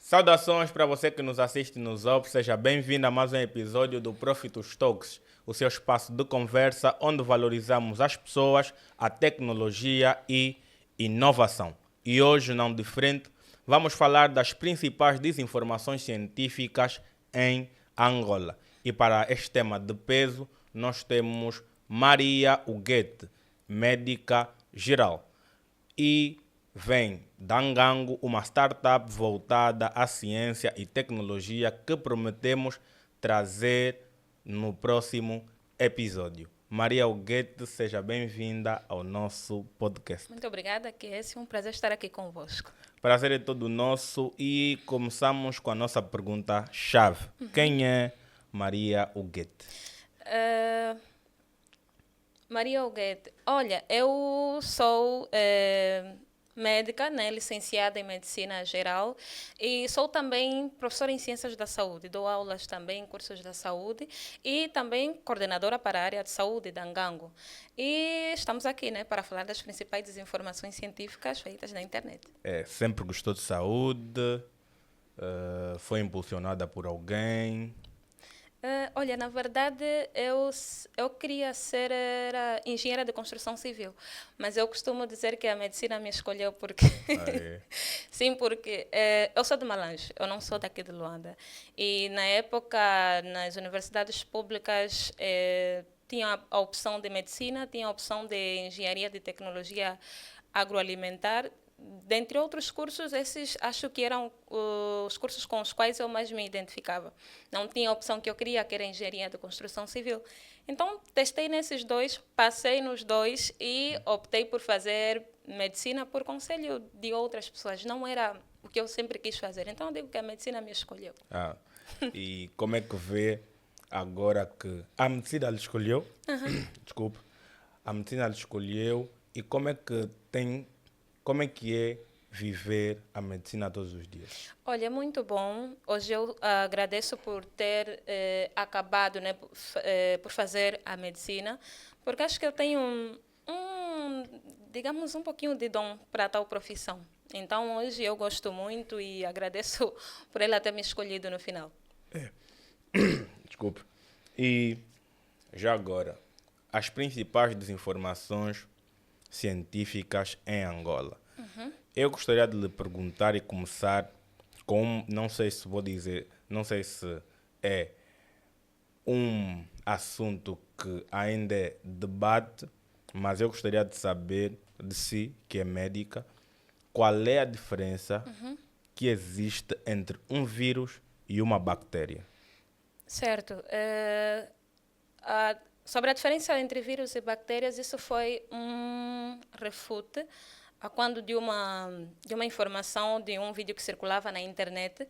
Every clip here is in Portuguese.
Saudações para você que nos assiste e nos ouve. Seja bem-vindo a mais um episódio do Profitus Talks, o seu espaço de conversa onde valorizamos as pessoas, a tecnologia e inovação. E hoje, não diferente, vamos falar das principais desinformações científicas em Angola. E para este tema de peso, nós temos Maria Huguete, médica geral. E vem da Ngango, uma startup voltada à ciência e tecnologia que prometemos trazer no próximo episódio. Maria Huguete, seja bem-vinda ao nosso podcast. Muito obrigada, Kessie. Um prazer estar aqui convosco. Prazer é todo nosso e começamos com a nossa pergunta-chave. Quem é Maria Huguete? Maria Huguete, olha, eu sou médica, né, licenciada em Medicina Geral e sou também professora em Ciências da Saúde. Dou aulas também em cursos da saúde e também coordenadora para a área de saúde da Ngango. E estamos aqui, né, para falar das principais desinformações científicas feitas na internet. Sempre gostou de saúde? Foi impulsionada por alguém? Olha, na verdade, eu queria ser engenheira de construção civil, mas eu costumo dizer que a medicina me escolheu porque... Sim, porque eu sou de Malange, eu não sou daqui de Luanda. E na época, nas universidades públicas, tinha a opção de medicina, tinha a opção de engenharia de tecnologia agroalimentar. Dentre outros cursos, esses acho que eram os cursos com os quais eu mais me identificava. Não tinha a opção que eu queria, que era engenharia de construção civil. Então, testei nesses dois, passei nos dois e optei por fazer medicina por conselho de outras pessoas. Não era o que eu sempre quis fazer. Então, eu digo que a medicina me escolheu. E como é que vê agora que a medicina lhe escolheu? Desculpe. A medicina lhe escolheu e como é que é viver a medicina todos os dias? Olha, muito bom. Hoje eu agradeço por ter acabado, né, por fazer a medicina, porque acho que eu tenho digamos, um pouquinho de dom para tal profissão. Então, hoje eu gosto muito e agradeço por ela ter me escolhido no final. Desculpe. E já agora, as principais desinformações científicas em Angola. Eu gostaria de lhe perguntar e começar com, não sei se vou dizer, não sei se é um assunto que ainda é debate, mas eu gostaria de saber de si, que é médica, qual é a diferença que existe entre um vírus e uma bactéria. Certo. Sobre a diferença entre vírus e bactérias, isso foi um refute a quando de uma informação de um vídeo que circulava na internet,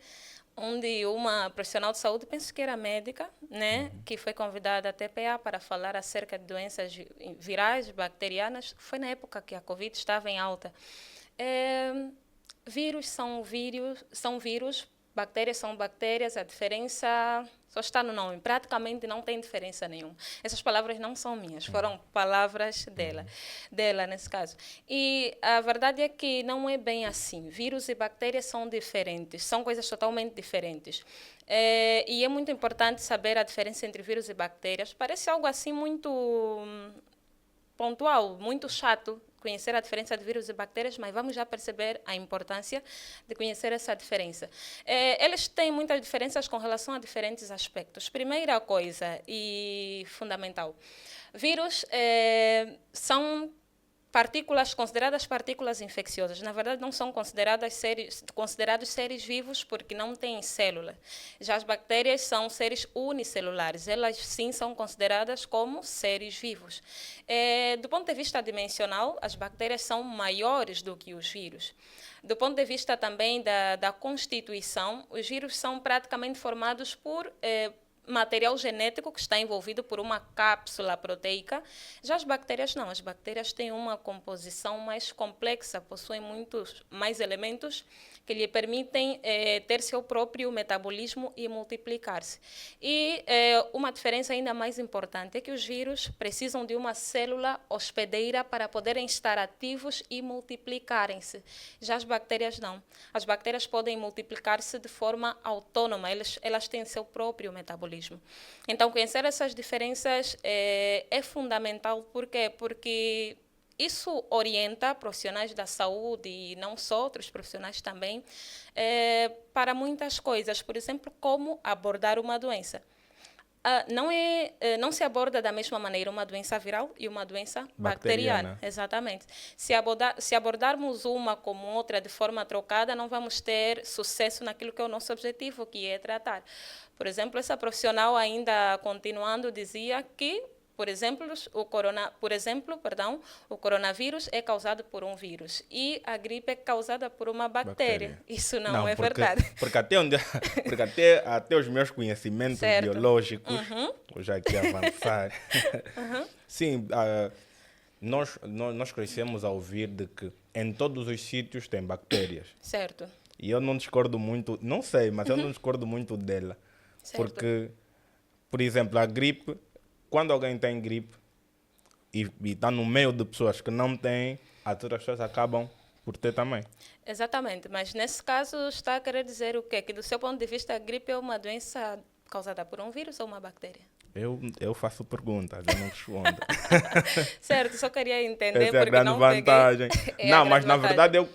onde uma profissional de saúde, penso que era médica, né, que foi convidada à TPA para falar acerca de doenças virais, bacterianas. Foi na época que a Covid estava em alta. Vírus, bactérias são bactérias, a diferença só está no nome. Praticamente não tem diferença nenhuma. Essas palavras não são minhas, foram palavras dela nesse caso. E a verdade é que não é bem assim. Vírus e bactérias são diferentes, são coisas totalmente diferentes. E é muito importante saber a diferença entre vírus e bactérias. Parece algo assim muito pontual, muito chato conhecer a diferença de vírus e bactérias, mas vamos já perceber a importância de conhecer essa diferença. Eles têm muitas diferenças com relação a diferentes aspectos. Primeira coisa e fundamental, vírus são consideradas partículas infecciosas. Na verdade, não são considerados seres vivos porque não têm célula. Já as bactérias são seres unicelulares. Elas, sim, são consideradas como seres vivos. Do ponto de vista dimensional, as bactérias são maiores do que os vírus. Do ponto de vista também da constituição, os vírus são praticamente formados por material genético que está envolvido por uma cápsula proteica. Já as bactérias não. As bactérias têm uma composição mais complexa, possuem muitos mais elementos que lhe permitem ter seu próprio metabolismo e multiplicar-se. E uma diferença ainda mais importante é que os vírus precisam de uma célula hospedeira para poderem estar ativos e multiplicarem-se. Já as bactérias não. As bactérias podem multiplicar-se de forma autônoma, elas têm seu próprio metabolismo. Então, conhecer essas diferenças é fundamental. Por quê? Porque isso orienta profissionais da saúde e não só, outros profissionais também, para muitas coisas. Por exemplo, como abordar uma doença. Não se aborda da mesma maneira uma doença viral e uma doença bacteriana. Exatamente. Se abordarmos uma como outra de forma trocada, não vamos ter sucesso naquilo que é o nosso objetivo, que é tratar. Por exemplo, essa profissional, ainda continuando, dizia que, por exemplo, o coronavírus é causado por um vírus e a gripe é causada por uma bactéria. Isso não é verdade. Porque até os meus conhecimentos biológicos, vou já aqui avançar, sim, nós crescemos a ouvir de que em todos os sítios tem bactérias. Certo. E eu não discordo muito, não sei, mas eu não discordo muito dela. Certo. Porque, por exemplo, a gripe, quando alguém tem gripe e está no meio de pessoas que não têm, as outras pessoas acabam por ter também. Exatamente, mas nesse caso está a querer dizer o quê? Que do seu ponto de vista a gripe é uma doença causada por um vírus ou uma bactéria? Eu faço perguntas, eu não respondo. Certo, só queria entender Essa é a porque grande não vantagem. peguei. Não, mas na verdade eu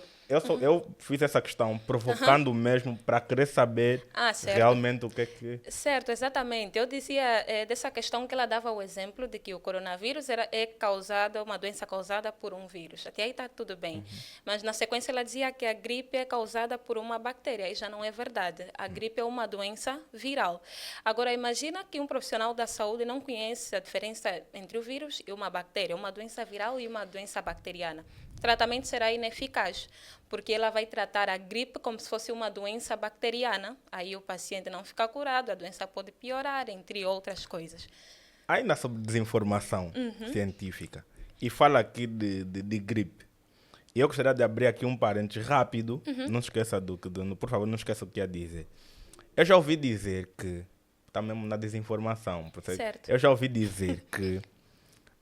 fiz essa questão provocando mesmo para querer saber realmente o que é que... Certo, exatamente. Eu dizia dessa questão que ela dava o exemplo de que o coronavírus é uma doença causada por um vírus. Até aí está tudo bem. Mas na sequência ela dizia que a gripe é causada por uma bactéria. Aí já não é verdade. A gripe é uma doença viral. Agora, imagina que um profissional da saúde não conhece a diferença entre o vírus e uma bactéria, uma doença viral e uma doença bacteriana. O tratamento será ineficaz, porque ela vai tratar a gripe como se fosse uma doença bacteriana. Aí o paciente não fica curado, a doença pode piorar, entre outras coisas. Ainda sobre desinformação científica, e fala aqui de gripe. E eu gostaria de abrir aqui um parênteses rápido, não esqueça por favor, não esqueça o que ia dizer. Eu já ouvi dizer que, está mesmo na desinformação, certo. Eu já ouvi dizer que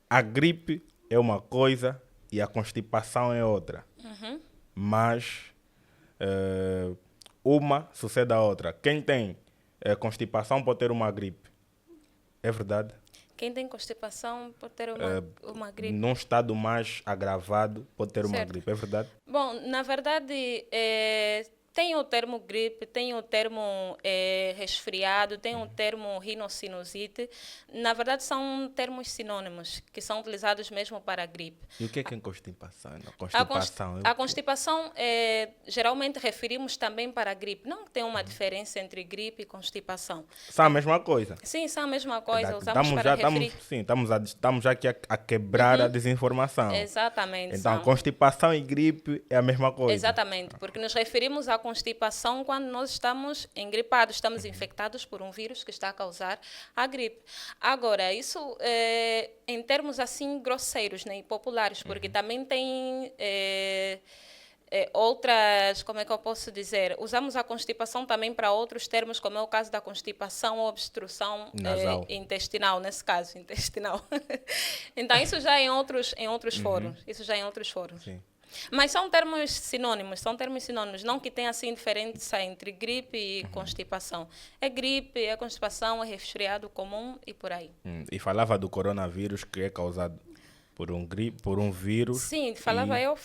a gripe é uma coisa e a constipação é outra. Mas uma sucede à outra. Quem tem constipação pode ter uma gripe. É verdade? Quem tem constipação pode ter uma gripe. Num estado mais agravado pode ter uma gripe. É verdade? Bom, na verdade, tem o termo gripe, tem o termo resfriado, tem o termo rinocinusite. Na verdade, são termos sinônimos que são utilizados mesmo para a gripe. E o que é constipação? A constipação, geralmente referimos também para a gripe. Não tem uma diferença entre gripe e constipação. São a mesma coisa? Sim, são a mesma coisa. Usamos para referir. Estamos já aqui a quebrar a desinformação. Exatamente. Então, constipação e gripe é a mesma coisa. Exatamente, porque nos referimos à constipação quando nós estamos engripados, estamos infectados por um vírus que está a causar a gripe. Agora, isso em termos assim grosseiros, né, e populares, porque também tem outras, como é que eu posso dizer? Usamos a constipação também para outros termos, como é o caso da constipação ou obstrução intestinal, nesse caso, intestinal. Então, isso já em outros fóruns. Isso já em outros fóruns. Sim. Mas são termos sinônimos, não que tenha assim diferença entre gripe e constipação. É gripe, é constipação, é resfriado comum e por aí. E falava do coronavírus, que é causado por um vírus. Sim, falava eu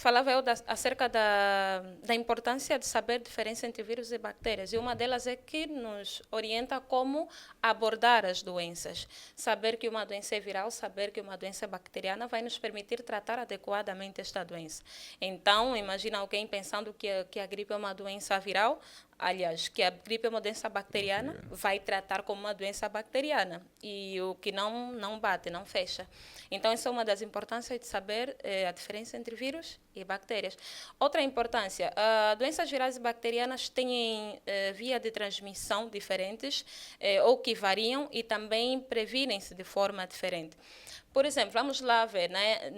acerca da importância de saber a diferença entre vírus e bactérias. E uma delas é que nos orienta como abordar as doenças. Saber que uma doença é viral, saber que uma doença é bacteriana vai nos permitir tratar adequadamente esta doença. Então, imagina alguém pensando que a gripe é uma doença viral, aliás, que a gripe é uma doença bacteriana, vai tratar como uma doença bacteriana. E o que não bate, não fecha. Então, essa é uma das importâncias importância de saber a diferença entre vírus e bactérias. Outra importância, doenças virais e bacterianas têm via de transmissão diferentes ou que variam e também previnem-se de forma diferente. Por exemplo, vamos lá ver, né?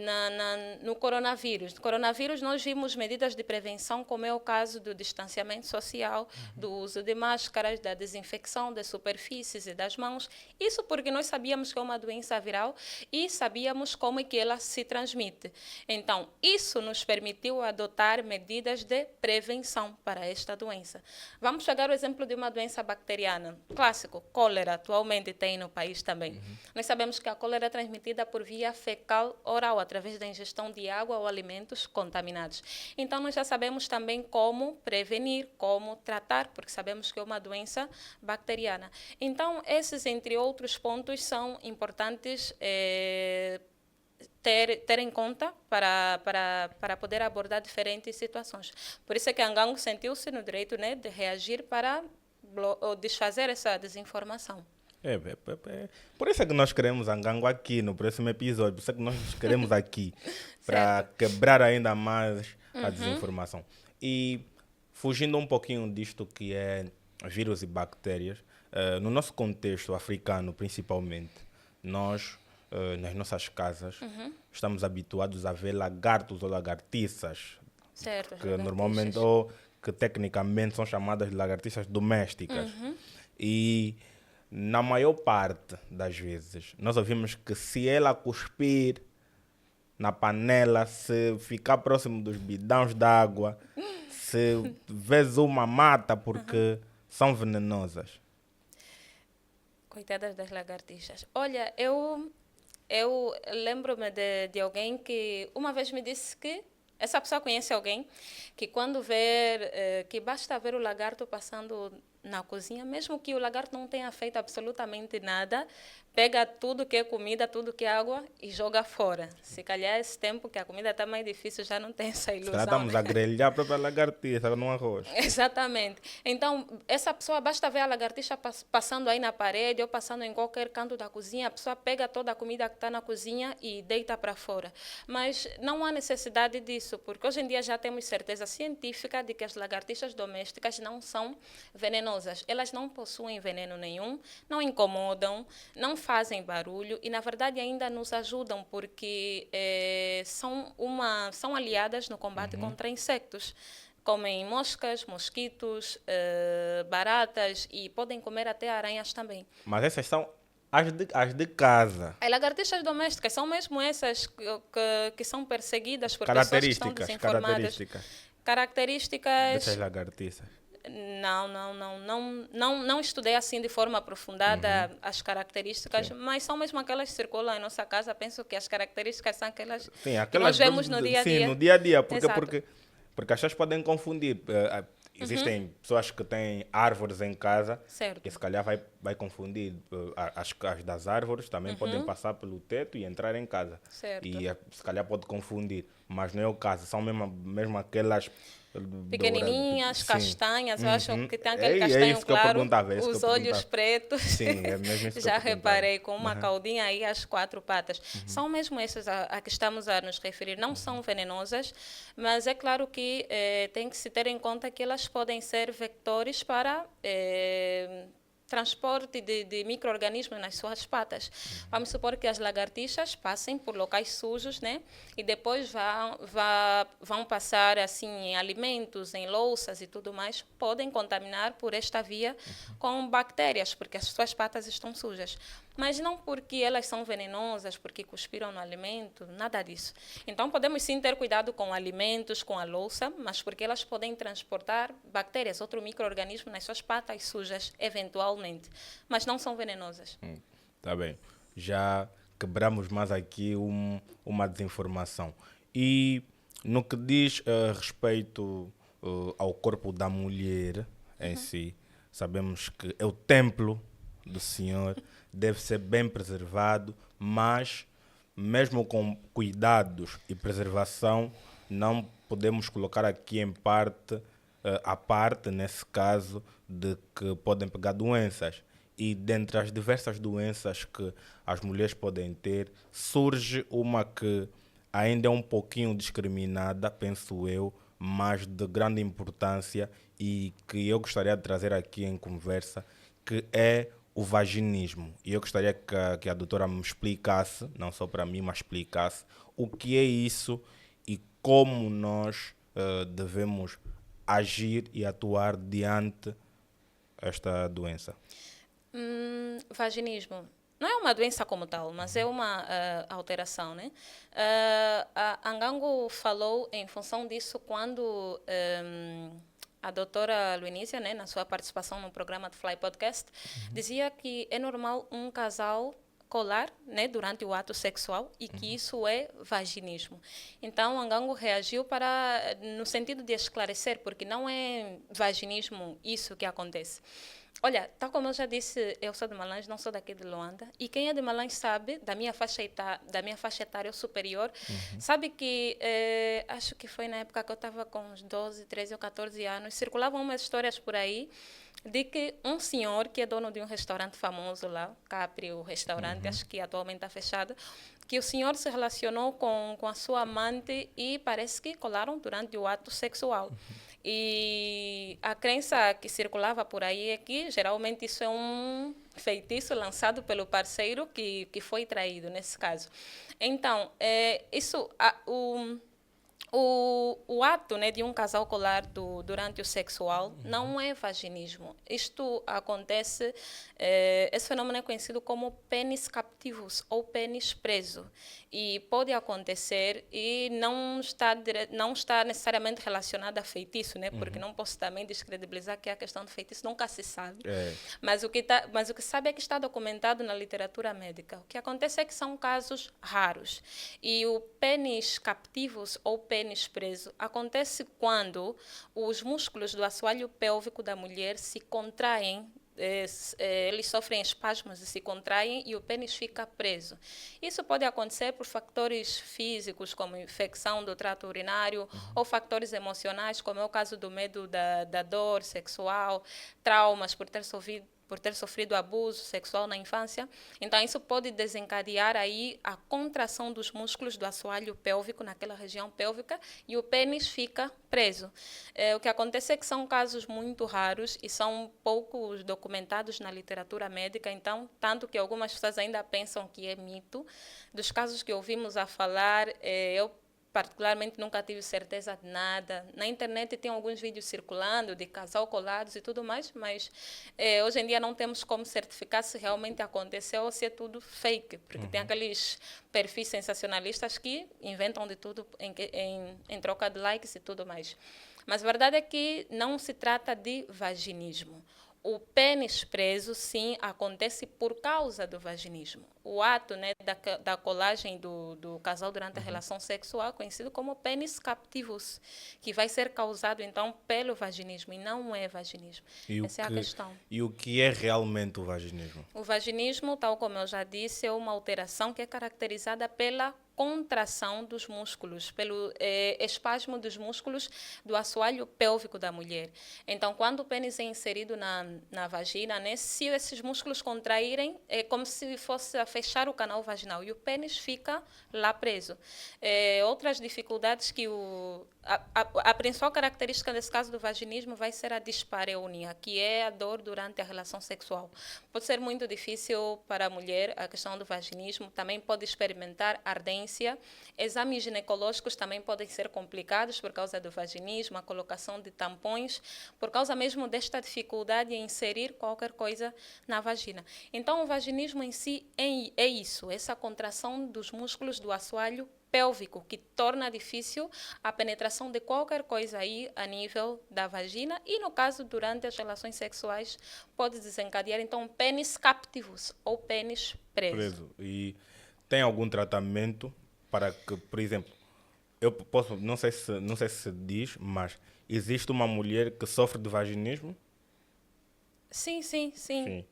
No coronavírus. No coronavírus, nós vimos medidas de prevenção, como é o caso do distanciamento social, do uso de máscaras, da desinfecção das superfícies e das mãos. Isso porque nós sabíamos que é uma doença viral e sabíamos como é que ela se transmite. Então, isso nos permitiu adotar medidas de prevenção para esta doença. Vamos pegar o exemplo de uma doença bacteriana. Clássico, cólera, atualmente tem no país também. Nós sabemos que a cólera é transmitida por via fecal oral, através da ingestão de água ou alimentos contaminados. Então, nós já sabemos também como prevenir, como tratar, porque sabemos que é uma doença bacteriana. Então, esses, entre outros pontos, são importantes ter em conta para poder abordar diferentes situações. Por isso é que Angango sentiu-se no direito, né, de reagir para desfazer essa desinformação. Por isso é que nós queremos Angango aqui no próximo episódio. Por isso é que nós queremos aqui para quebrar ainda mais a desinformação. E fugindo um pouquinho disto que é vírus e bactérias, no nosso contexto africano principalmente, nós, nas nossas casas, estamos habituados a ver lagartos ou lagartixas, Certo, que normalmente ou que tecnicamente são chamadas de lagartixas domésticas. E na maior parte das vezes, nós ouvimos que se ela cuspir na panela, se ficar próximo dos bidões d'água, se vês uma mata, porque são venenosas. Coitadas das lagartixas. Olha, eu lembro-me de alguém que uma vez me disse que essa pessoa conhece alguém que quando ver, que basta ver o lagarto passando na cozinha, mesmo que o lagarto não tenha feito absolutamente nada, pega tudo que é comida, tudo que é água e joga fora. Se calhar esse tempo que a comida está mais difícil, já não tem essa ilusão. Já estamos a grelhar a própria lagartixa no arroz. Exatamente. Então, essa pessoa, basta ver a lagartixa passando aí na parede ou passando em qualquer canto da cozinha, a pessoa pega toda a comida que está na cozinha e deita para fora. Mas não há necessidade disso, porque hoje em dia já temos certeza científica de que as lagartixas domésticas não são venenosas. Elas não possuem veneno nenhum, não incomodam, não fazem barulho e, na verdade, ainda nos ajudam porque são aliadas no combate contra insectos. Comem moscas, mosquitos, baratas e podem comer até aranhas também. Mas essas são as de casa. As lagartixas domésticas são mesmo essas que são perseguidas por pessoas que estão desinformadas. Características dessas lagartixas. Não estudei assim de forma aprofundada as características, mas são mesmo aquelas que circulam em nossa casa. Penso que as características são aquelas que nós vemos no dia a dia. Sim, no dia a dia, porque as pessoas podem confundir. Existem pessoas que têm árvores em casa, certo, que se calhar vai confundir. As das árvores também podem passar pelo teto e entrar em casa. Certo. E se calhar pode confundir, mas não é o caso. São mesmo aquelas pequenininhas, castanhas, eu acho que tem aquele castanho claro, os olhos pretos. Sim, é mesmo isso. Já reparei, com uma caudinha aí, as 4 patas. São mesmo essas a que estamos a nos referir. Não são venenosas, mas é claro que tem que se ter em conta que elas podem ser vectores para transporte de micro-organismos nas suas patas. Vamos supor que as lagartixas passem por locais sujos, né? E depois vão passar assim em alimentos, em louças e tudo mais, podem contaminar por esta via com bactérias, porque as suas patas estão sujas. Mas não porque elas são venenosas, porque cuspiram no alimento, nada disso. Então, podemos sim ter cuidado com alimentos, com a louça, mas porque elas podem transportar bactérias, outro micro-organismo nas suas patas sujas, eventualmente. Mas não são venenosas. Tá bem. Já quebramos mais aqui uma desinformação. E no que diz respeito ao corpo da mulher em si, sabemos que é o templo do Senhor, deve ser bem preservado, mas mesmo com cuidados e preservação, não podemos colocar aqui em parte, a parte, nesse caso, de que podem pegar doenças. e dentre as diversas doenças que as mulheres podem ter, surge uma que ainda é um pouquinho discriminada, penso eu, mas de grande importância e que eu gostaria de trazer aqui em conversa, que é o vaginismo. E eu gostaria que a doutora me explicasse, não só para mim, mas explicasse o que é isso e como nós devemos agir e atuar diante esta doença. Vaginismo não é uma doença como tal, mas é uma alteração, né? A Angango falou em função disso quando a doutora Luinícia, né, na sua participação no programa do Fly Podcast, dizia que é normal um casal colar, né, durante o ato sexual e que isso é vaginismo. Então, Angango reagiu no sentido de esclarecer, porque não é vaginismo isso que acontece. Olha, tal como eu já disse, eu sou de Malange, não sou daqui de Luanda. E quem é de Malange sabe, da minha faixa etária superior, sabe que, acho que foi na época que eu estava com uns 12, 13 ou 14 anos, circulavam umas histórias por aí de que um senhor que é dono de um restaurante famoso lá, Capri, o restaurante, acho que atualmente está fechado, que o senhor se relacionou com a sua amante e parece que colaram durante o ato sexual. E a crença que circulava por aí é que geralmente isso é um feitiço lançado pelo parceiro que foi traído, nesse caso. Então, o ato, né, de um casal colar durante o sexual não é vaginismo. Isto acontece, esse fenômeno é conhecido como pênis captivus ou pênis preso. E pode acontecer e não está necessariamente relacionado a feitiço, né? Porque não posso também descredibilizar que a questão do feitiço nunca se sabe. Mas o que sabe é que está documentado na literatura médica. O que acontece é que são casos raros. E o pênis captivus ou pênis preso acontece quando os músculos do assoalho pélvico da mulher se contraem, eles sofrem espasmos e se contraem e o pênis fica preso. Isso pode acontecer por fatores físicos, como infecção do trato urinário, ou fatores emocionais, como é o caso do medo da dor sexual, traumas por ter sofrido abuso sexual na infância. Então, isso pode desencadear aí a contração dos músculos do assoalho pélvico, naquela região pélvica, e o pênis fica preso. O que acontece é que são casos muito raros e são poucos documentados na literatura médica, então, tanto que algumas pessoas ainda pensam que é mito. Dos casos que ouvimos a falar, eu particularmente nunca tive certeza de nada. Na internet tem alguns vídeos circulando de casal colados e tudo mais, mas hoje em dia não temos como certificar se realmente aconteceu ou se é tudo fake, porque tem aqueles perfis sensacionalistas que inventam de tudo em troca de likes e tudo mais. Mas a verdade é que não se trata de vaginismo. O pênis preso, sim, acontece por causa do vaginismo. O ato, né, da colagem do casal durante a relação sexual, conhecido como pênis captivus, que vai ser causado, então, pelo vaginismo, e não é vaginismo. Essa é a questão. E o que é realmente o vaginismo? O vaginismo, tal como eu já disse, é uma alteração que é caracterizada pela contração dos músculos, pelo espasmo dos músculos do assoalho pélvico da mulher. Então, quando o pênis é inserido na vagina, né, se esses músculos contraírem, é como se fosse a fechar o canal vaginal e o pênis fica lá preso. Outras dificuldades que a principal característica desse caso do vaginismo vai ser a dispareunia, que é a dor durante a relação sexual. Pode ser muito difícil para a mulher a questão do vaginismo, também pode experimentar ardência. Exames ginecológicos também podem ser complicados por causa do vaginismo, a colocação de tampões, por causa mesmo desta dificuldade em inserir qualquer coisa na vagina. Então, o vaginismo em si é isso, essa contração dos músculos do assoalho pélvico, que torna difícil a penetração de qualquer coisa aí a nível da vagina e, no caso, durante as relações sexuais, pode desencadear, então, pênis captivus ou pênis preso. E tem algum tratamento para que, por exemplo, eu posso, não sei se diz, mas existe uma mulher que sofre de vaginismo? Sim.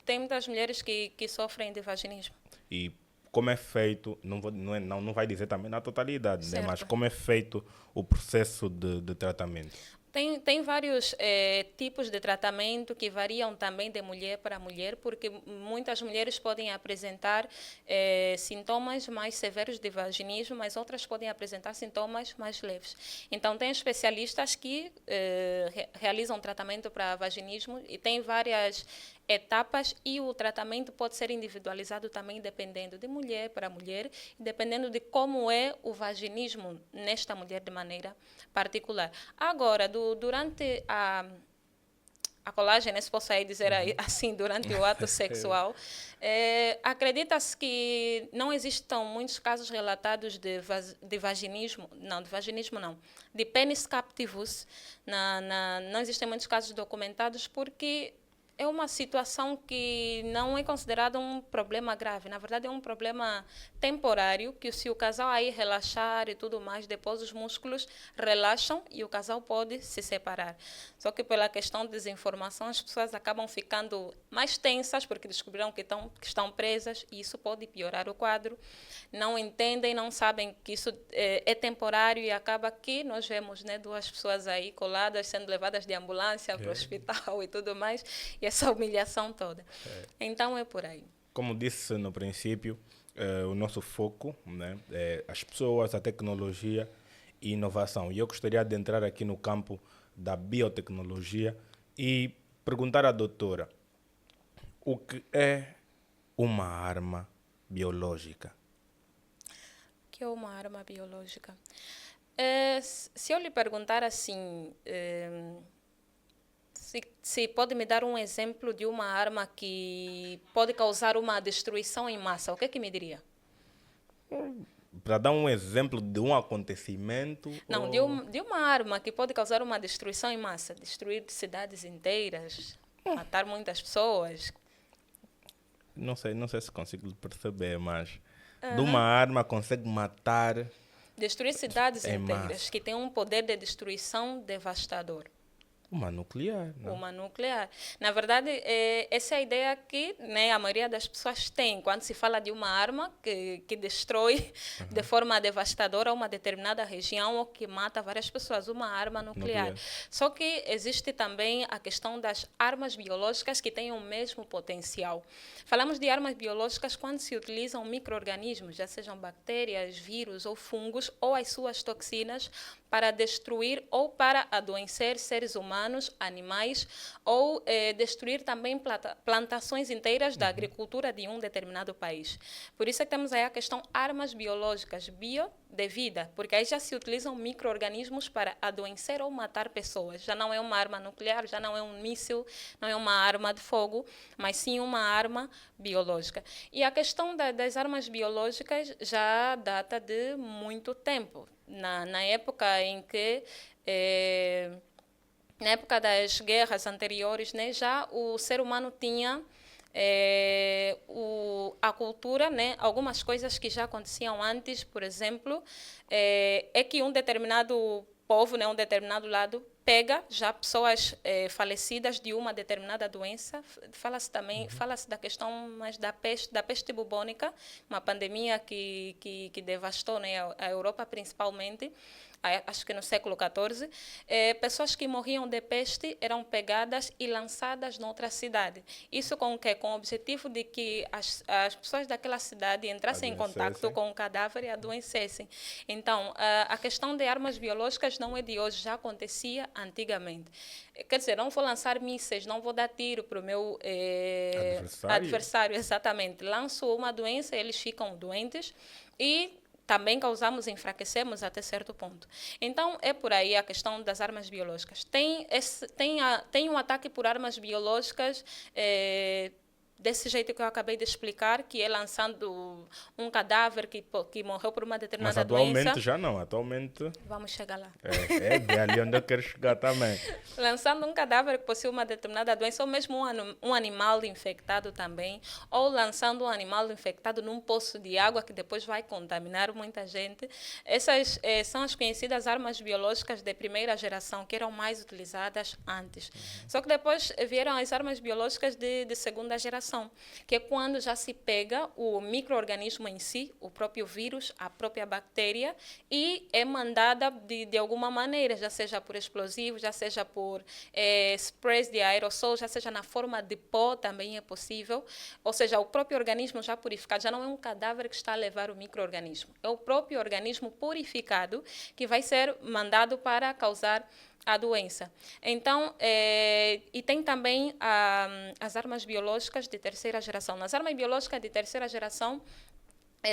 Tem muitas mulheres que sofrem de vaginismo. E como é feito, não vai dizer também na totalidade, né? Mas como é feito o processo de tratamento? Tem vários tipos de tratamento que variam também de mulher para mulher, porque muitas mulheres podem apresentar sintomas mais severos de vaginismo, mas outras podem apresentar sintomas mais leves. Então, tem especialistas que realizam tratamento para vaginismo e tem várias etapas e o tratamento pode ser individualizado também dependendo de mulher para mulher e dependendo de como é o vaginismo nesta mulher de maneira particular. Agora, durante a colagem, né, se posso aí dizer assim, durante o ato sexual, acredita-se que não existam muitos casos relatados de vaginismo, de pênis captivus, não existem muitos casos documentados porque é uma situação que não é considerada um problema grave. Na verdade, é um problema temporário, que se o casal aí relaxar e tudo mais, depois os músculos relaxam e o casal pode se separar. Só que pela questão de desinformação, as pessoas acabam ficando mais tensas, porque descobriram que estão presas, e isso pode piorar o quadro. Não entendem, não sabem que isso é temporário e acaba que nós vemos, né, duas pessoas aí coladas, sendo levadas de ambulância para o hospital e tudo mais, e essa humilhação toda. Então é por aí. Como disse no princípio, o nosso foco, né, é as pessoas, a tecnologia e inovação. E eu gostaria de entrar aqui no campo da biotecnologia e perguntar à doutora o que é uma arma biológica. O que é uma arma biológica? Se eu lhe perguntar assim, se pode me dar um exemplo de uma arma que pode causar uma destruição em massa, o que é que me diria? Para dar um exemplo de um acontecimento? Não, de uma arma que pode causar uma destruição em massa, destruir cidades inteiras, matar muitas pessoas. Não sei se consigo perceber, mas de uma arma consegue matar... Destruir cidades inteiras, massa. que tem um poder de destruição devastador. Uma nuclear, não? Uma nuclear. Na verdade, essa é a ideia que, né, a maioria das pessoas tem quando se fala de uma arma que destrói de forma devastadora uma determinada região ou que mata várias pessoas, uma arma nuclear. Só que existe também a questão das armas biológicas que têm o mesmo potencial. Falamos de armas biológicas quando se utilizam micro-organismos, já sejam bactérias, vírus ou fungos, ou as suas toxinas, para destruir ou para adoecer seres humanos, animais, ou destruir também plantações inteiras da agricultura de um determinado país. Por isso é que temos aí a questão armas biológicas, bio de vida, porque aí já se utilizam micro-organismos para adoecer ou matar pessoas. Já não é uma arma nuclear, já não é um míssil, não é uma arma de fogo, mas sim uma arma biológica. E a questão das armas biológicas já data de muito tempo. Na época em que, na época das guerras anteriores, né, já o ser humano tinha a cultura, né, algumas coisas que já aconteciam antes, por exemplo, é que um determinado povo, né, um determinado lado, pega já pessoas falecidas de uma determinada doença. Fala-se da questão mais da peste bubônica, uma pandemia que devastou, né, a Europa principalmente, acho que no século XIV. Pessoas que morriam de peste eram pegadas e lançadas noutra cidade. Isso com o quê? Com o objetivo de que as pessoas daquela cidade entrassem em contato com o cadáver e adoecessem. Então, a questão de armas biológicas não é de hoje, já acontecia antigamente. Quer dizer, não vou lançar mísseis, não vou dar tiro para o meu adversário, exatamente. Lanço uma doença, eles ficam doentes e também enfraquecemos até certo ponto. Então, é por aí a questão das armas biológicas. Tem um ataque por armas biológicas desse jeito que eu acabei de explicar, que é lançando um cadáver que morreu por uma determinada doença. Mas atualmente já não, atualmente... Vamos chegar lá. É ali onde eu quero chegar também. Lançando um cadáver que possui uma determinada doença, ou mesmo um animal infectado também, ou lançando um animal infectado num poço de água que depois vai contaminar muita gente. Essas são as conhecidas armas biológicas de primeira geração, que eram mais utilizadas antes. Só que depois vieram as armas biológicas de segunda geração, geração, que é quando já se pega o micro-organismo em si, o próprio vírus, a própria bactéria, e é mandada de alguma maneira, já seja por explosivos, já seja por sprays de aerossol, já seja na forma de pó, também é possível. Ou seja, o próprio organismo já purificado, já não é um cadáver que está a levar o micro-organismo, é o próprio organismo purificado que vai ser mandado para causar a doença. Então, e tem também as armas biológicas de terceira geração. Nas armas biológicas de terceira geração,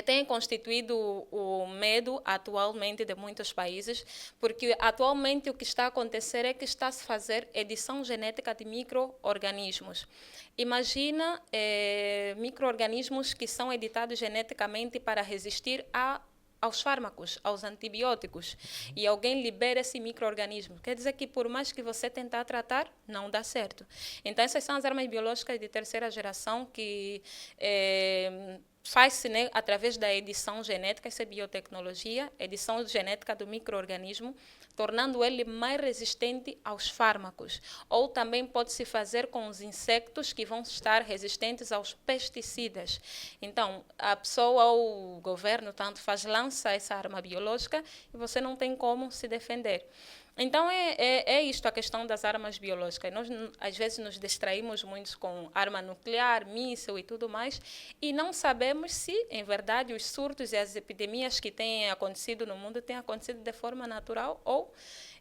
tem constituído o medo atualmente de muitos países, porque atualmente o que está a acontecer é que está a se fazer edição genética de micro-organismos. Imagina micro-organismos que são editados geneticamente para resistir aos fármacos, aos antibióticos, e alguém libera esse micro-organismo. Quer dizer que por mais que você tentar tratar, não dá certo. Então, essas são as armas biológicas de terceira geração que faz-se, né, através da edição genética, essa é biotecnologia, edição genética do micro-organismo, tornando ele mais resistente aos fármacos. Ou também pode-se fazer com os insetos que vão estar resistentes aos pesticidas. Então, a pessoa ou o governo, tanto faz, lança essa arma biológica e você não tem como se defender. Então, é isto a questão das armas biológicas. Nós, às vezes, nos distraímos muito com arma nuclear, míssil e tudo mais, e não sabemos se, em verdade, os surtos e as epidemias que têm acontecido no mundo têm acontecido de forma natural ou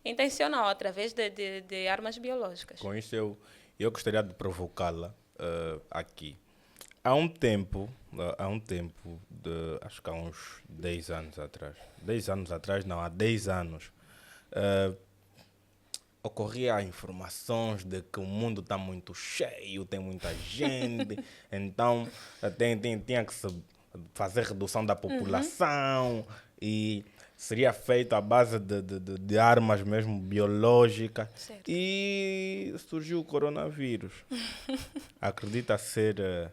intencional, através de armas biológicas. Com isso, eu gostaria de provocá-la aqui. Há um tempo, acho que há uns 10 anos atrás, 10 anos atrás, não, há 10 anos, ocorria informações de que o mundo está muito cheio, tem muita gente, então tinha que se fazer redução da população e seria feito à base de armas mesmo biológicas. Certo. E surgiu o coronavírus. Acredita ser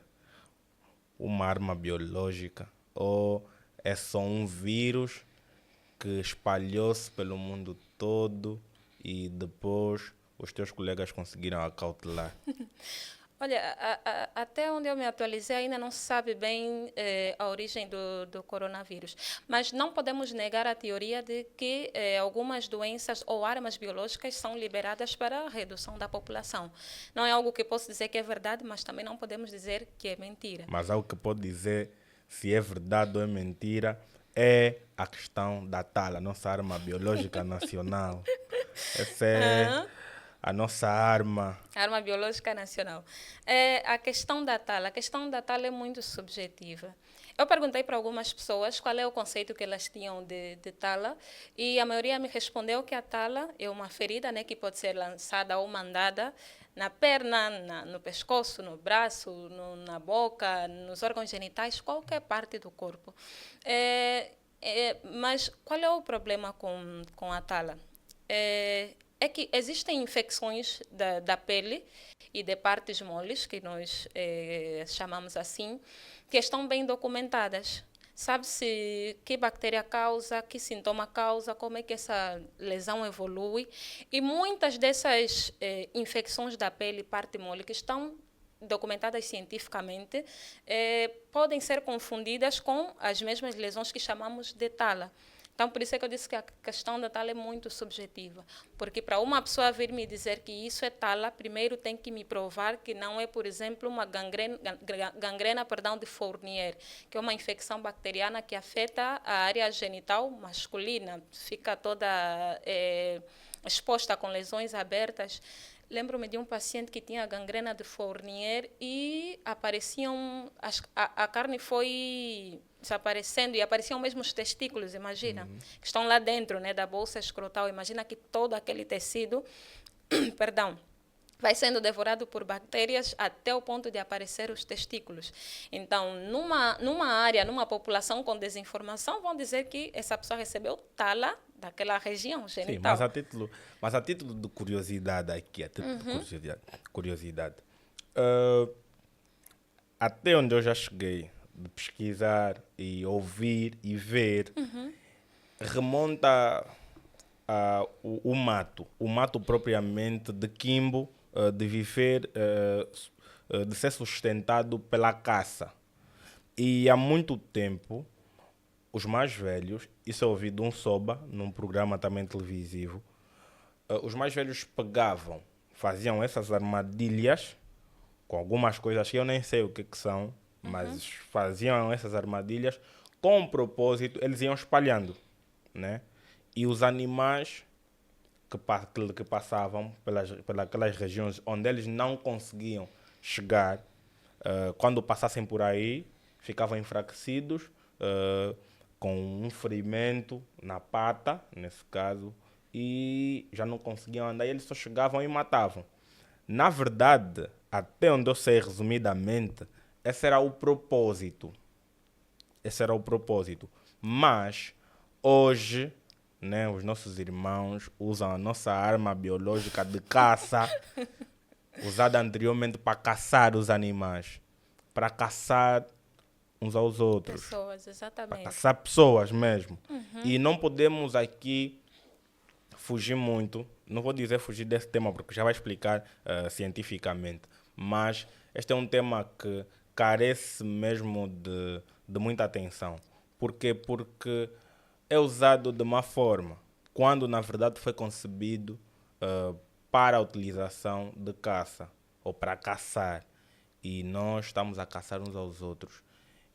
uma arma biológica ou é só um vírus que espalhou-se pelo mundo todo e depois os teus colegas conseguiram acautelar? Olha, até onde eu me atualizei ainda não se sabe bem a origem do coronavírus, mas não podemos negar a teoria de que algumas doenças ou armas biológicas são liberadas para a redução da população. Não é algo que posso dizer que é verdade, mas também não podemos dizer que é mentira. Mas algo que pode dizer se é verdade ou é mentira é a questão da tala, a nossa arma biológica nacional. Essa é a nossa arma. A arma biológica nacional. A questão da tala é muito subjetiva. Eu perguntei para algumas pessoas qual é o conceito que elas tinham de tala e a maioria me respondeu que a tala é uma ferida, né, que pode ser lançada ou mandada na perna, no pescoço, no braço, na boca, nos órgãos genitais, qualquer parte do corpo. Mas qual é o problema com a tala? É que existem infecções da pele e de partes moles, que nós chamamos assim, que estão bem documentadas. Sabe-se que bactéria causa, que sintoma causa, como é que essa lesão evolui. E muitas dessas infecções da pele e parte mole que estão documentadas cientificamente podem ser confundidas com as mesmas lesões que chamamos de tala. Então, por isso é que eu disse que a questão da tala é muito subjetiva. Porque para uma pessoa vir me dizer que isso é tala, primeiro tem que me provar que não é, por exemplo, uma gangrena de Fournier, que é uma infecção bacteriana que afeta a área genital masculina, fica toda exposta com lesões abertas. Lembro-me de um paciente que tinha gangrena de Fournier e apareciam, a carne foi desaparecendo e apareciam mesmo os testículos, imagina, que estão lá dentro, né, da bolsa escrotal. Imagina que todo aquele tecido, perdão, vai sendo devorado por bactérias até o ponto de aparecer os testículos. Então, numa área, numa população com desinformação, vão dizer que essa pessoa recebeu tala daquela região genital. Sim, mas a título de curiosidade aqui, curiosidade, até onde eu já cheguei de pesquisar e ouvir e ver, remonta o mato propriamente de Quimbo, de viver de ser sustentado pela caça. E há muito tempo, os mais velhos, isso eu ouvi de um soba, num programa também televisivo, os mais velhos pegavam, faziam essas armadilhas com algumas coisas que eu nem sei o que são, mas faziam essas armadilhas com um propósito, eles iam espalhando, né? E os animais que passavam pelas regiões onde eles não conseguiam chegar, quando passassem por aí, ficavam enfraquecidos, com um ferimento na pata, nesse caso, e já não conseguiam andar, e eles só chegavam e matavam. Na verdade, até onde eu sei resumidamente, esse era o propósito. Esse era o propósito. Mas, hoje, né, os nossos irmãos usam a nossa arma biológica de caça, usada anteriormente para caçar os animais, para caçar uns aos outros. Pessoas, Para exatamente. caçar pessoas mesmo. E não podemos aqui fugir muito. Não vou dizer fugir desse tema, porque já vai explicar cientificamente. Mas este é um tema que carece mesmo de muita atenção. Por quê? Porque é usado de má forma, quando na verdade foi concebido para a utilização de caça, ou para caçar. E nós estamos a caçar uns aos outros.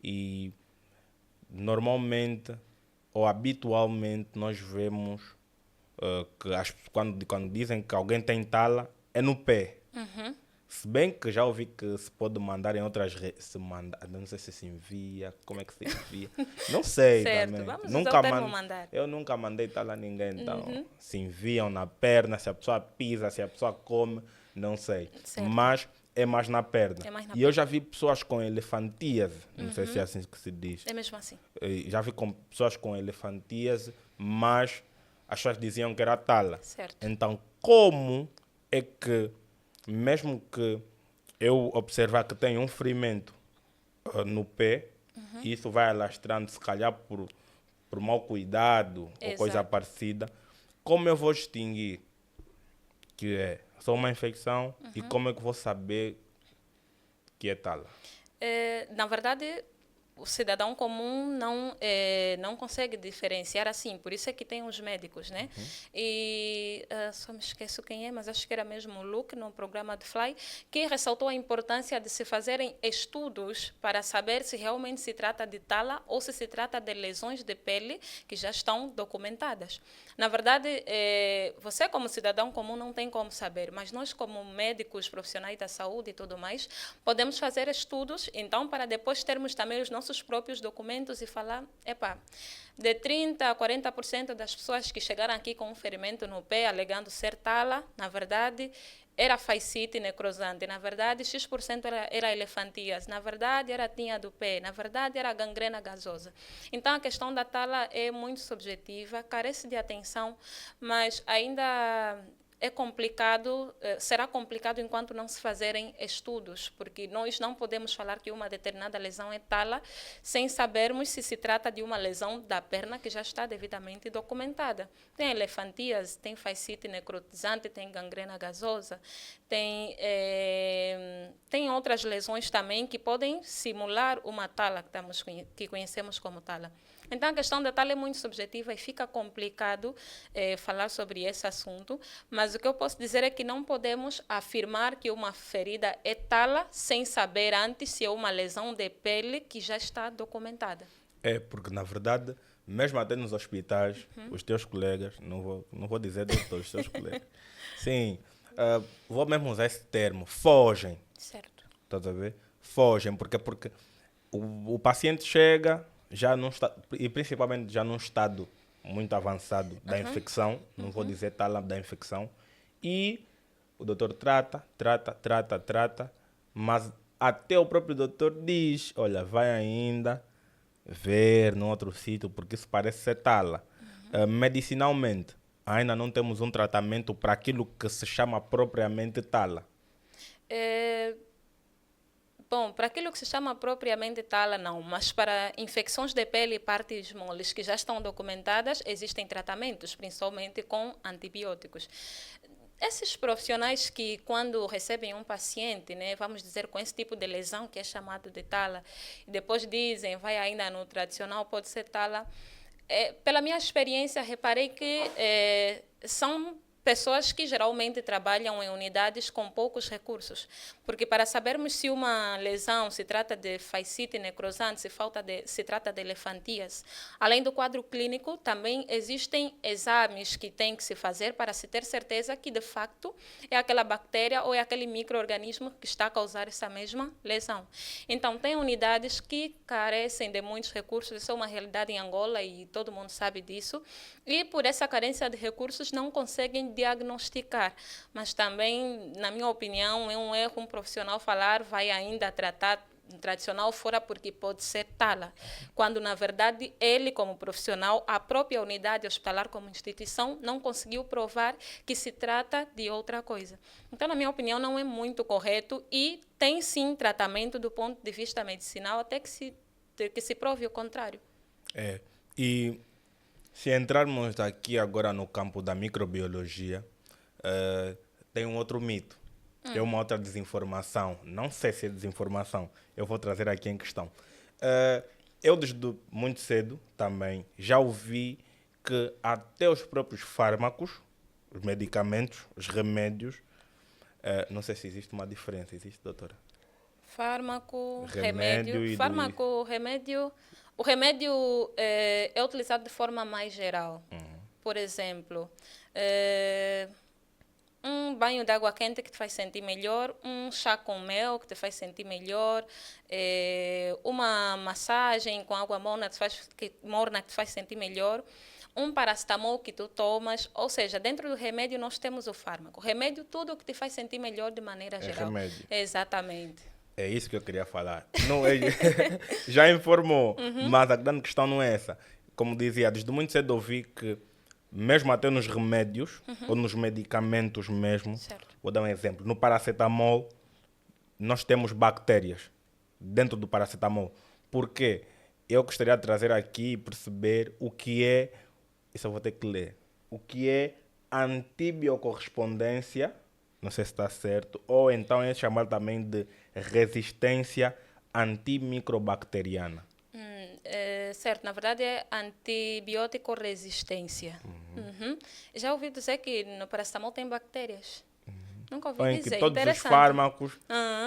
E normalmente, ou habitualmente, nós vemos que quando dizem que alguém tem tala, é no pé. Se bem que já ouvi que se pode mandar em outras redes, não sei se envia, como é que se envia, não sei Certo, também. vamos usar o termo mandar. Eu nunca mandei tala a ninguém, então se enviam na perna, se a pessoa pisa, se a pessoa come, não sei. Certo. Mas é mais na perna. É mais na E eu já vi pessoas com elefantíase, não sei se é assim que se diz. É mesmo assim. Já vi com pessoas com elefantíase, mas as pessoas diziam que era tala. Certo. Então, como é que, mesmo que eu observar que tenho um ferimento no pé, isso vai alastrando, se calhar por mau cuidado ou coisa Exato. parecida, como eu vou distinguir que é só uma infecção e como é que vou saber que é tala? Na verdade, o cidadão comum não consegue diferenciar assim, por isso é que tem os médicos, né? E só me esqueço quem é, mas acho que era mesmo o Luke, no programa de Fly, que ressaltou a importância de se fazerem estudos para saber se realmente se trata de tala ou se trata de lesões de pele que já estão documentadas. Na verdade, você como cidadão comum não tem como saber, mas nós como médicos, profissionais da saúde e tudo mais, podemos fazer estudos, então, para depois termos também os nossos próprios documentos e falar, de 30% a 40% das pessoas que chegaram aqui com um ferimento no pé, alegando ser tala, na verdade, era fascite necrosante, na verdade, X% era elefantíase, na verdade, era tinha do pé, na verdade, era gangrena gasosa. Então, a questão da tala é muito subjetiva, carece de atenção, mas ainda é complicado, será complicado enquanto não se fazerem estudos, porque nós não podemos falar que uma determinada lesão é tala sem sabermos se trata de uma lesão da perna que já está devidamente documentada. Tem elefantíase, tem fascite necrotizante, tem gangrena gasosa, tem outras lesões também que podem simular uma tala que conhecemos como tala. Então, a questão da tala é muito subjetiva e fica complicado falar sobre esse assunto, mas o que eu posso dizer é que não podemos afirmar que uma ferida é tala sem saber antes se é uma lesão de pele que já está documentada. Porque na verdade, mesmo até nos hospitais, os teus colegas, não vou dizer doutores, os teus colegas, sim, vou mesmo usar esse termo, fogem. Certo. Estás a ver? Fogem, porque o paciente chega já num e principalmente já num estado muito avançado da infecção, não vou dizer tala da infecção, e o doutor trata, mas até o próprio doutor diz, olha, vai ainda ver num outro sítio, porque isso parece ser tala. Medicinalmente, ainda não temos um tratamento para aquilo que se chama propriamente tala. Bom, para aquilo que se chama propriamente tala, não, mas para infecções de pele e partes moles que já estão documentadas, existem tratamentos, principalmente com antibióticos. Esses profissionais que, quando recebem um paciente, né, vamos dizer, com esse tipo de lesão que é chamado de tala, e depois dizem, vai ainda no tradicional, pode ser tala. Pela minha experiência, reparei que são pessoas que geralmente trabalham em unidades com poucos recursos, porque para sabermos se uma lesão se trata de fascite necrosante, se trata de elefantíase, além do quadro clínico, também existem exames que tem que se fazer para se ter certeza que, de facto, é aquela bactéria ou é aquele micro-organismo que está a causar essa mesma lesão. Então, tem unidades que carecem de muitos recursos, isso é uma realidade em Angola e todo mundo sabe disso, e por essa carência de recursos não conseguem diagnosticar, mas também, na minha opinião, é um erro um profissional falar vai ainda tratar tradicional fora porque pode ser tala, quando na verdade ele como profissional, a própria unidade hospitalar como instituição não conseguiu provar que se trata de outra coisa. Então, na minha opinião, não é muito correto e tem sim tratamento do ponto de vista medicinal até que se prove o contrário. E se entrarmos aqui agora no campo da microbiologia, tem um outro mito, tem uma outra desinformação. Não sei se é desinformação, eu vou trazer aqui em questão. Eu, desde muito cedo, também já ouvi que até os próprios fármacos, os medicamentos, os remédios, não sei se existe uma diferença, existe, doutora? Fármaco, Remédio remédio. Fármaco, remédio. O remédio é utilizado de forma mais geral. Por exemplo, um banho de água quente que te faz sentir melhor, um chá com mel que te faz sentir melhor, uma massagem com água morna que te faz sentir melhor, um paracetamol que tu tomas, ou seja, dentro do remédio nós temos o fármaco. Remédio, tudo o que te faz sentir melhor de maneira geral. Remédio. Exatamente. É isso que eu queria falar. Não é, já informou, mas a grande questão não é essa. Como dizia, desde muito cedo ouvi que, mesmo até nos remédios, ou nos medicamentos mesmo, Certo. vou dar um exemplo. No paracetamol, nós temos bactérias dentro do paracetamol. Por quê? Eu gostaria de trazer aqui e perceber o que é, isso eu vou ter que ler, o que é antibiocorrespondência, não sei se está certo, ou então é chamado também de resistência antimicrobacteriana. Certo, na verdade é antibiótico resistência. Já ouvi dizer que no paracetamol tem bactérias. Nunca ouvi Em dizer. que todos os Interessante. fármacos,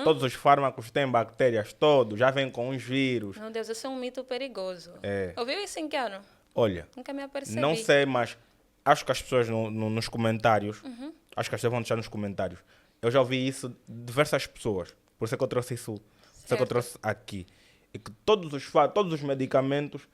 todos os fármacos têm bactérias, todos, já vêm com os vírus. Meu Deus, isso é um mito perigoso. É. Ouviu isso em que ano? Olha, Nunca me apercebi. não sei, mas acho que as pessoas nos comentários, acho que as pessoas vão deixar nos comentários. Eu já ouvi isso de diversas pessoas, por isso é que eu trouxe isso, por isso é que eu trouxe aqui. E que todos os medicamentos,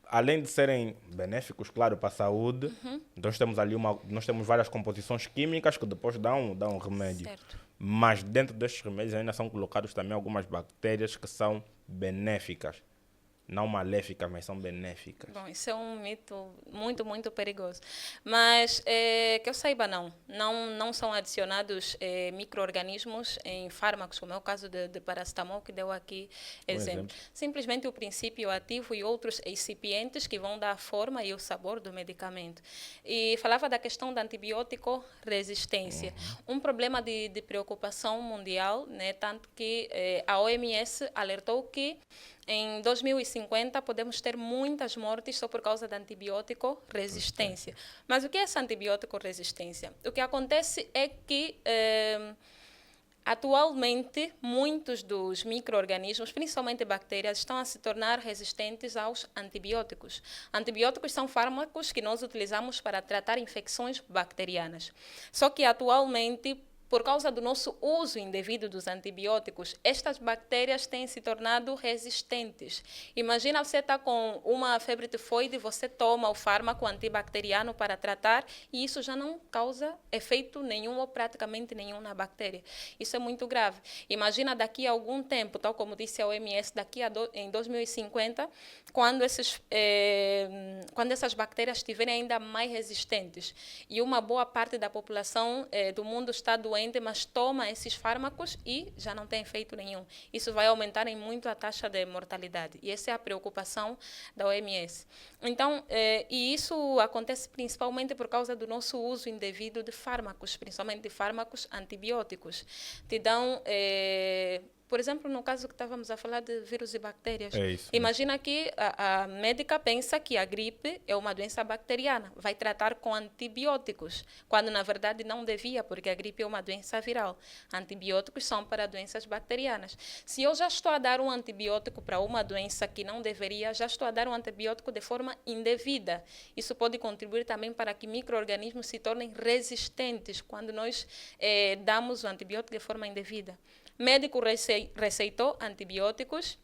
além de serem benéficos, claro, para a saúde, nós temos ali nós temos várias composições químicas que depois dão um remédio. Certo. Mas dentro destes remédios ainda são colocados também algumas bactérias que são benéficas. Não maléficas, mas são benéficas. Bom, isso é um mito muito, muito perigoso. Mas, que eu saiba, não são adicionados micro-organismos em fármacos, como é o caso de paracetamol, que deu aqui exemplo. Simplesmente o princípio ativo e outros excipientes que vão dar a forma e o sabor do medicamento. E falava da questão da antibiótico resistência. Um problema de preocupação mundial, né, tanto que a OMS alertou que em 2050 podemos ter muitas mortes só por causa da antibiótico resistência. Mas o que é essa antibiótico resistência? O que acontece é que atualmente muitos dos micro-organismos, principalmente bactérias, estão a se tornar resistentes aos antibióticos. Antibióticos são fármacos que nós utilizamos para tratar infecções bacterianas. Só que atualmente, por causa do nosso uso indevido dos antibióticos, estas bactérias têm se tornado resistentes. Imagina você está com uma febre tifoide, você toma o fármaco antibacteriano para tratar e isso já não causa efeito nenhum ou praticamente nenhum na bactéria. Isso é muito grave. Imagina daqui a algum tempo, tal como disse a OMS, em 2050, quando essas bactérias estiverem ainda mais resistentes e uma boa parte da população do mundo está doente doente, mas toma esses fármacos e já não tem efeito nenhum. Isso vai aumentar em muito a taxa de mortalidade. E essa é a preocupação da OMS. Então, e isso acontece principalmente por causa do nosso uso indevido de fármacos, principalmente de fármacos antibióticos. Te dão... por exemplo, no caso que estávamos a falar de vírus e bactérias. É isso. Imagina que a médica pensa que a gripe é uma doença bacteriana, vai tratar com antibióticos, quando na verdade não devia, porque a gripe é uma doença viral. Antibióticos são para doenças bacterianas. Se eu já estou a dar um antibiótico para uma doença que não deveria, já estou a dar um antibiótico de forma indevida. Isso pode contribuir também para que micro-organismos se tornem resistentes quando nós damos o antibiótico de forma indevida. Médico receitou antibióticos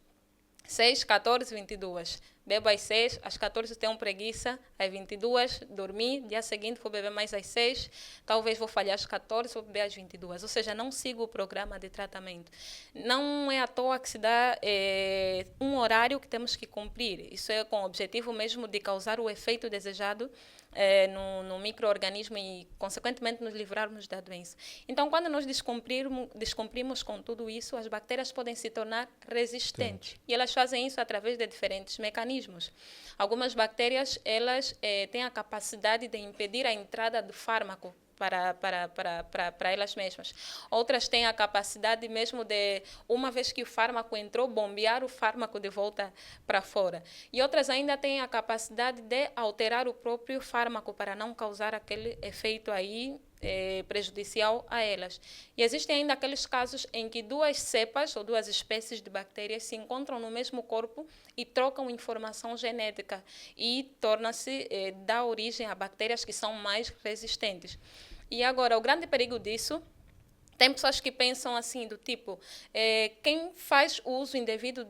6, 14, 22. Bebo às 6, às 14 tenho preguiça, às 22 dormi, dia seguinte vou beber mais às 6, talvez vou falhar às 14, vou beber às 22. Ou seja, não sigo o programa de tratamento. Não é à toa que se dá um horário que temos que cumprir. Isso é com o objetivo mesmo de causar o efeito desejado no micro-organismo e, consequentemente, nos livrarmos da doença. Então, quando nós descumprimos com tudo isso, as bactérias podem se tornar resistentes. E elas fazem isso através de diferentes mecanismos. Algumas bactérias, elas têm a capacidade de impedir a entrada do fármaco para elas mesmas. Outras têm a capacidade mesmo de, uma vez que o fármaco entrou, bombear o fármaco de volta para fora. E outras ainda têm a capacidade de alterar o próprio fármaco para não causar aquele efeito aí prejudicial a elas. E existem ainda aqueles casos em que duas cepas ou duas espécies de bactérias se encontram no mesmo corpo e trocam informação genética e dá origem a bactérias que são mais resistentes. E agora, o grande perigo disso, tem pessoas que pensam assim, do tipo, quem faz uso indevido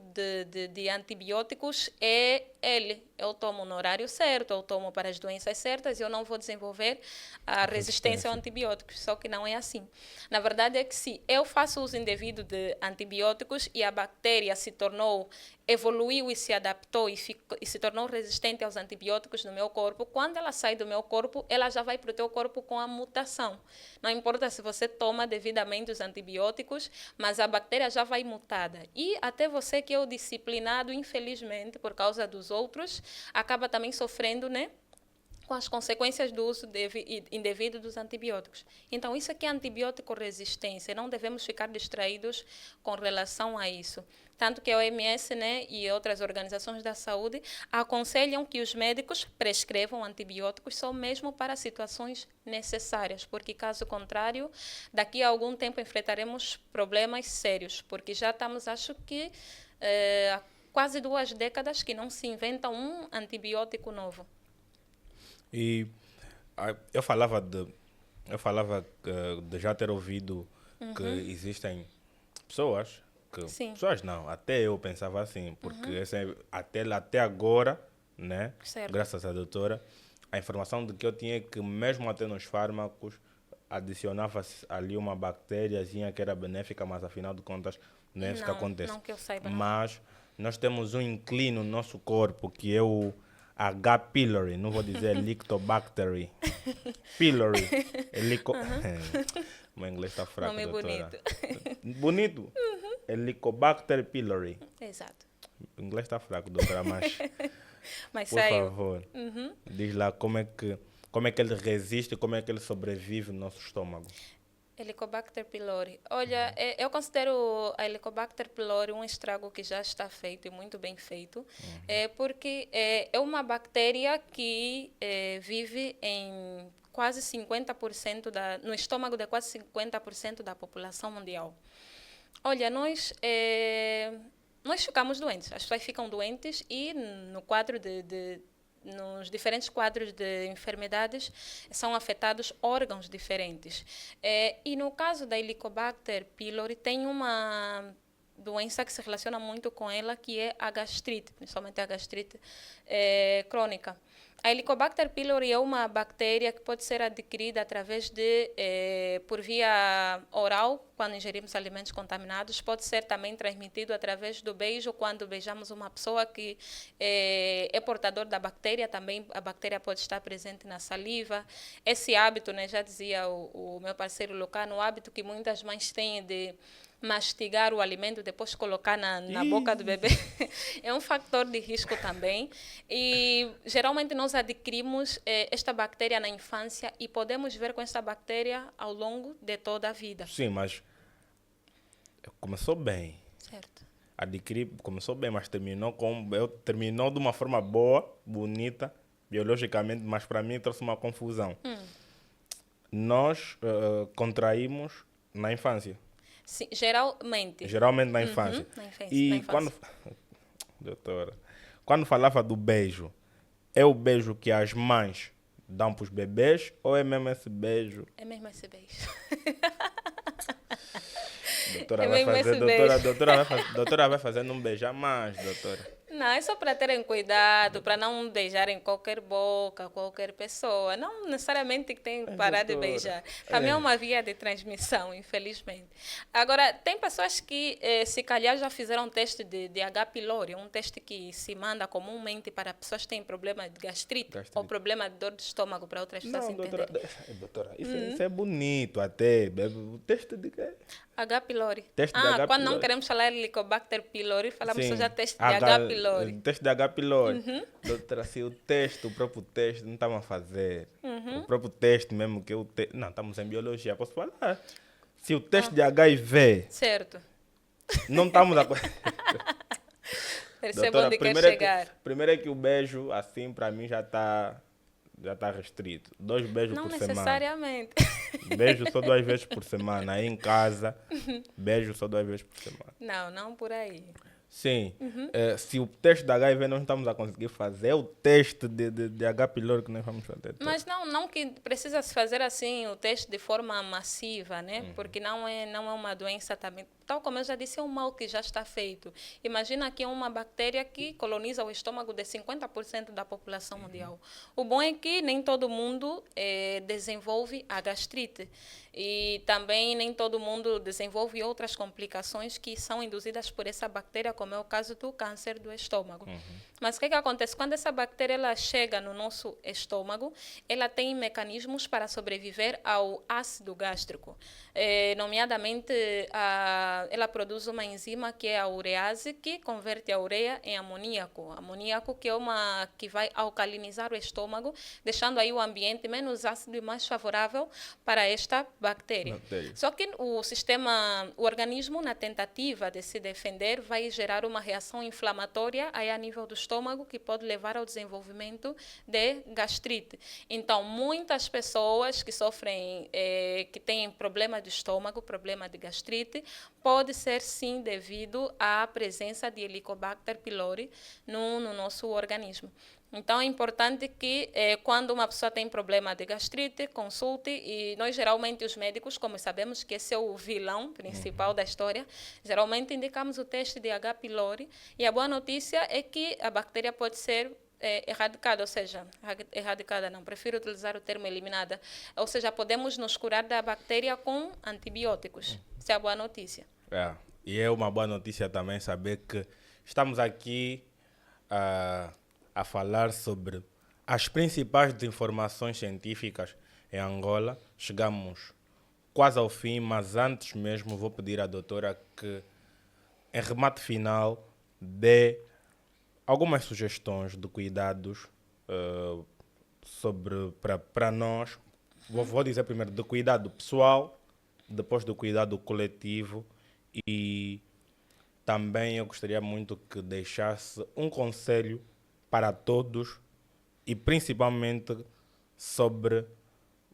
de antibióticos é ele. Eu tomo no horário certo, eu tomo para as doenças certas e eu não vou desenvolver a resistência a antibióticos. Só que não é assim. Na verdade é que se eu faço uso indevido de antibióticos e a bactéria evoluiu e se adaptou e se tornou resistente aos antibióticos no meu corpo, quando ela sai do meu corpo, ela já vai para o teu corpo com a mutação. Não importa se você toma devidamente os antibióticos, mas a bactéria já vai mutada. E até você que é o disciplinado, infelizmente, por causa dos outros, acaba também sofrendo, né, com as consequências do uso indevido dos antibióticos. Então, isso aqui é antibiótico resistência. Não devemos ficar distraídos com relação a isso. Tanto que a OMS, né, e outras organizações da saúde aconselham que os médicos prescrevam antibióticos só mesmo para situações necessárias, porque, caso contrário, daqui a algum tempo enfrentaremos problemas sérios, porque já estamos, acho que, há quase 2 décadas que não se inventa um antibiótico novo. E eu falava de já ter ouvido que existem pessoas que... Sim. Pessoas não, até eu pensava assim, porque até agora, né, Certo. graças à doutora, a informação de que eu tinha que, mesmo até nos fármacos, adicionava-se ali uma bactériazinha que era benéfica, mas afinal de contas não é isso que acontece. Não que eu saiba. Mas nós temos um inclino no nosso corpo que é o H. pylori, não vou dizer Helicobacter pylori. Meu inglês está fraco, Nome doutora. bonito. Bonito? Helicobacter pylori. Exato. O inglês está fraco, doutora, mas Mas por saiu. favor, diz lá como é que ele resiste, como é que ele sobrevive no nosso estômago. Helicobacter pylori. Olha, eu considero a Helicobacter pylori um estrago que já está feito e muito bem feito, porque é uma bactéria que vive em quase 50% no estômago de quase 50% da população mundial. Olha, nós ficamos doentes, as pessoas ficam doentes e nos diferentes quadros de enfermidades são afetados órgãos diferentes. E no caso da Helicobacter pylori, tem uma doença que se relaciona muito com ela, que é a gastrite, principalmente a gastrite crônica. A Helicobacter pylori é uma bactéria que pode ser adquirida através de, por via oral, quando ingerimos alimentos contaminados. Pode ser também transmitido através do beijo, quando beijamos uma pessoa que é portador da bactéria. Também a bactéria pode estar presente na saliva. Esse hábito, né, já dizia o meu parceiro Lucano, o hábito que muitas mães têm de mastigar o alimento, depois colocar na boca do bebê, é um fator de risco também. E geralmente nós adquirimos esta bactéria na infância e podemos ver com esta bactéria ao longo de toda a vida. Sim, mas começou bem. Certo. Começou bem, mas terminou de uma forma boa, bonita, biologicamente, mas para mim trouxe uma confusão. Nós contraímos na infância. Sim, geralmente. Geralmente na infância. Na infância. E doutora, quando falava do beijo, é o beijo que as mães dão para os bebês ou é mesmo esse beijo? É mesmo esse beijo. Doutora, É vai mesmo fazer, esse doutora, beijo. doutora vai fazer não beijar mais, doutora. Não, é só para terem cuidado, para não beijarem qualquer boca, qualquer pessoa. Não necessariamente que tem que parar de doutora, beijar. Também é uma via de transmissão, infelizmente. Agora, tem pessoas que, se calhar, já fizeram um teste de H. pylori, um teste que se manda comumente para pessoas que têm problema de gastrite. Ou problema de dor de estômago, para outras pessoas Não, entenderem. doutora, isso é bonito até. O teste de quê? H. pylori. Teste de H. Quando não pylori. queremos falar de Helicobacter pylori, falamos Sim, só já teste de H. pylori. Teste de H. pylori. Doutora, se o próprio teste, não estamos a fazer. O próprio teste mesmo que eu... Não, estamos em biologia, posso falar. Se o teste de HIV, Certo. não estamos a... Percebo onde quer chegar. Primeiro é que o beijo, assim, para mim já está restrito. 2 beijos Não por semana. necessariamente. Beijo só 2 vezes por semana. Aí em casa, beijo só 2 vezes por semana. Não por aí. Sim. Se o teste da HIV não estamos a conseguir fazer, é o teste de H. pylori que nós vamos fazer. Mas não que precisa se fazer assim o teste de forma massiva, né? Porque não é uma doença também. Tal como eu já disse, é um mal que já está feito. Imagina que é uma bactéria que coloniza o estômago de 50% da população mundial. O bom é que nem todo mundo desenvolve a gastrite. E também nem todo mundo desenvolve outras complicações que são induzidas por essa bactéria, como é o caso do câncer do estômago. Mas o que acontece? Quando essa bactéria ela chega no nosso estômago, ela tem mecanismos para sobreviver ao ácido gástrico. Nomeadamente, ela produz uma enzima que é a urease, que converte a ureia em amoníaco. Amoníaco que vai alcalinizar o estômago, deixando aí o ambiente menos ácido e mais favorável para esta bactéria. Só que o organismo, na tentativa de se defender, vai gerar uma reação inflamatória aí a nível do estômago, que pode levar ao desenvolvimento de gastrite. Então, muitas pessoas que sofrem, que têm problema de estômago, problema de gastrite, pode ser sim devido à presença de Helicobacter pylori no nosso organismo. Então, é importante que, quando uma pessoa tem problema de gastrite, consulte. E nós, geralmente, os médicos, como sabemos que esse é o vilão principal da história, geralmente indicamos o teste de H. pylori. E a boa notícia é que a bactéria pode ser erradicada, ou seja, erradicada não, prefiro utilizar o termo eliminada. Ou seja, podemos nos curar da bactéria com antibióticos. Essa é a boa notícia. E é uma boa notícia também saber que estamos aqui a falar sobre as principais informações científicas em Angola. Chegamos quase ao fim, mas antes mesmo vou pedir à doutora que, em remate final, dê algumas sugestões de cuidados para nós. Vou dizer primeiro do cuidado pessoal, depois do cuidado coletivo, e também eu gostaria muito que deixasse um conselho para todos e principalmente sobre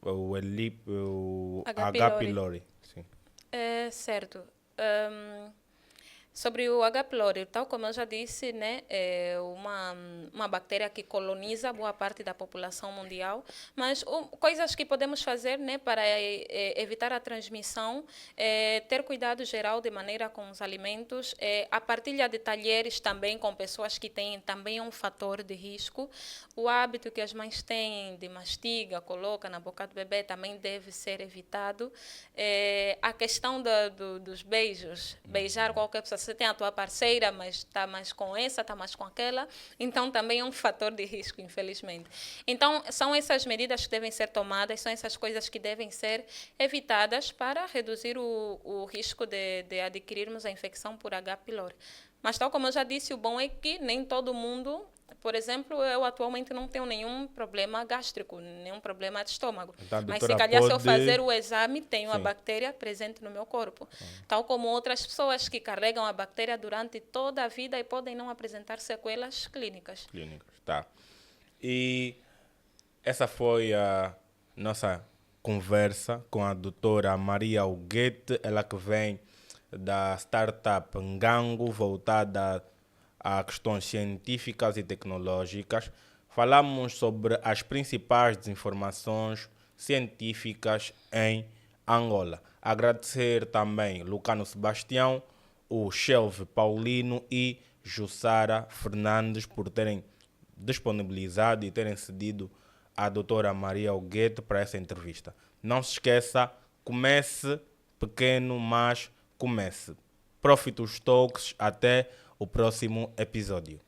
o H. pylori. Sim. Certo. Sobre o H. pylori, tal como eu já disse, né, é uma bactéria que coloniza boa parte da população mundial, mas coisas que podemos fazer, né, para evitar a transmissão, ter cuidado geral de maneira com os alimentos, a partilha de talheres também com pessoas que têm também um fator de risco, o hábito que as mães têm de mastiga, coloca na boca do bebê também deve ser evitado, a questão dos beijos, beijar qualquer pessoa. Você tem a tua parceira, mas está mais com essa, está mais com aquela, então também é um fator de risco, infelizmente. Então, são essas medidas que devem ser tomadas, são essas coisas que devem ser evitadas para reduzir o risco de adquirirmos a infecção por H. pylori. Mas, tal como eu já disse, o bom é que nem todo mundo... Por exemplo, eu atualmente não tenho nenhum problema gástrico, nenhum problema de estômago. Então, mas se calhar se eu fazer o exame, tenho a bactéria presente no meu corpo. Tal como outras pessoas que carregam a bactéria durante toda a vida e podem não apresentar sequelas clínicas. Tá. E essa foi a nossa conversa com a doutora Maria Huguete, ela que vem da startup Ngango, voltada a questões científicas e tecnológicas. Falamos sobre as principais desinformações científicas em Angola. Agradecer também Lucano Sebastião, o Shelve Paulino e Jussara Fernandes por terem disponibilizado e terem cedido à doutora Maria Huguete para essa entrevista. Não se esqueça, comece pequeno, mas comece. Profit Talks, até o próximo episódio.